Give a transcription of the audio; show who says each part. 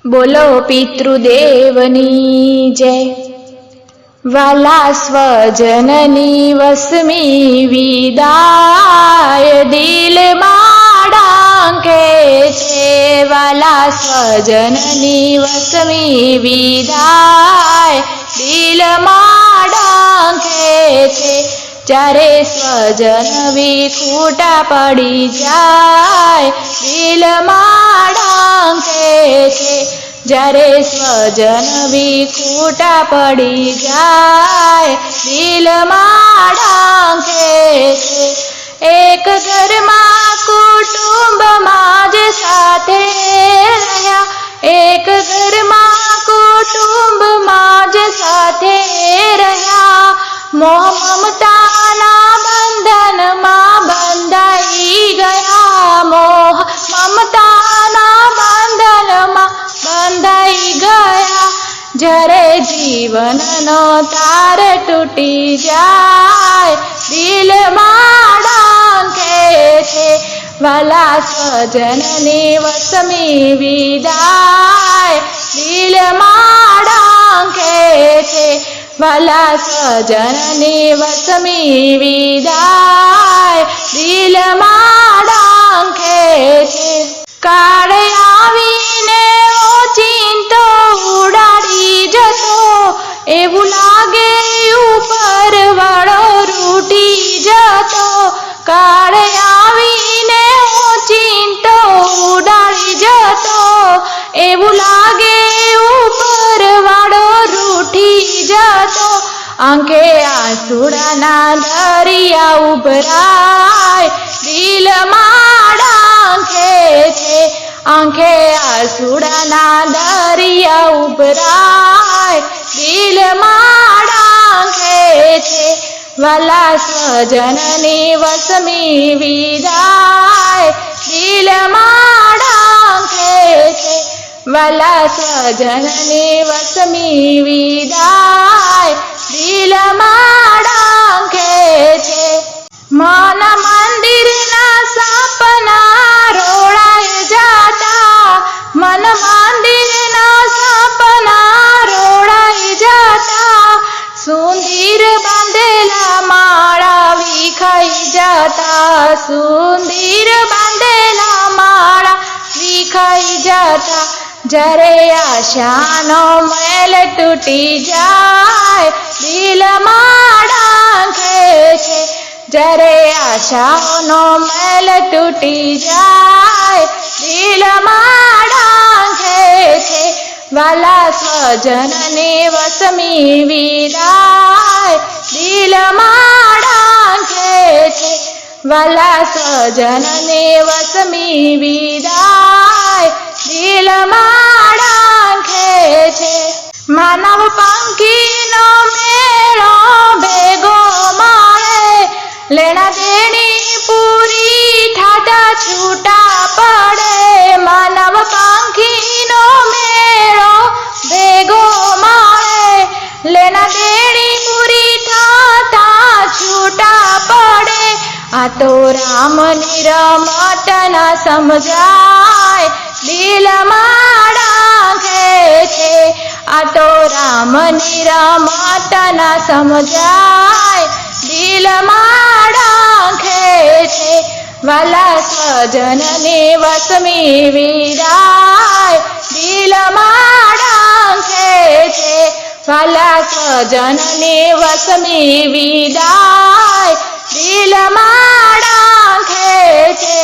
Speaker 1: બોલો પિતૃદેવની જય। વાલા સ્વજનની વસમી વિદાય દિલમાં ડાંકે છે। વાલા સ્વજનની વસમી વિદાય દિલમાં ડાંકે છે। જ્યારે સ્વજન વિખૂટા પડી જાય દિલમાં ડાંકે છે। જ્યારે સ્વજન વિખૂટા પડી જાય દિલમાં ડાંકે છે। એક ઘરમાં કુટુંબમાં જ સાથે રહ્યા, એક ઘરમાં કુટુંબમાં જ સાથે રહ્યા, મોહ મમતાના બંધનમાં બંધાઈ ગયા, મોહ મમતાના બંધનમાં બંધાઈ ગયા। જ્યારે જીવનનો તાર તૂટી જાય દિલમાં ડાંકે છે। વાલા સ્વજનની વસમી વિદાય દિલમાં ડાંકે છે। વાલા સ્વજનની વસમી વિદાય દિલમાં ડાંકે છે। કાળ આવીને ઓચિંતો ઉડાડી જતો, એવું લાગે ઉપર વાળો રૂઠી જતો। કાળ આવીને ઓચિંતો ઉડાડી જતો, એવું લાગે ઉપર વાળો રૂઠી જતો। આંખે આંસુડાના દરિયા ઉભરાય દિલમાં ડાંકે છે। આંખે આંસુડાના દરિયા ઉભરાય દિલમાં ડાંકે છે। વાલા સ્વજનની વસમી વિદાય દિલમાં ડાંકે છે। વાલા સ્વજનની વસમી વિદાય દિલમાં ડાંકે છે। મન મંદિરના સપના રોળાઈ જતા, મન મંદિરના સપના રોળાઈ જતા, સુંદર બાંધેલા માળા વિખાઈ જતા, સુંદર બાંધેલા માળા વિખાઈ જતા। જ્યારે આશાનો મેલ તૂટી જાય દિલમાં ડાંકે છે। જ્યારે આશાનો મેલ તૂટી જાય દિલમાં ડાંકે છે। વાલા સ્વજનની વસમી વિદાય દિલમાં ડાંકે છે। વાલા સ્વજનની વસમી વિદાય દિલમાં ડાંકે છે। માનવ પંખીનો મેળો ભેગો મળે, લેણા દેણી પૂરી થાતા છૂટા પડે। માનવ પંખીનો મેળો ભેગો મળે, લેણા દેણી પૂરી થાતા છૂટા પડે। આ તો રામની રમત ના સમજાય દિલમાં ડાંકે છે। આ તો રામની રમત ના સમજાય દિલમાં ડાંકે છે। વાલા સ્વજનની વસમી વિદાય દિલમાં ડાંકે છે। વાલા સ્વજનની વસમી વિદાય દિલમાં ડાંકે છે।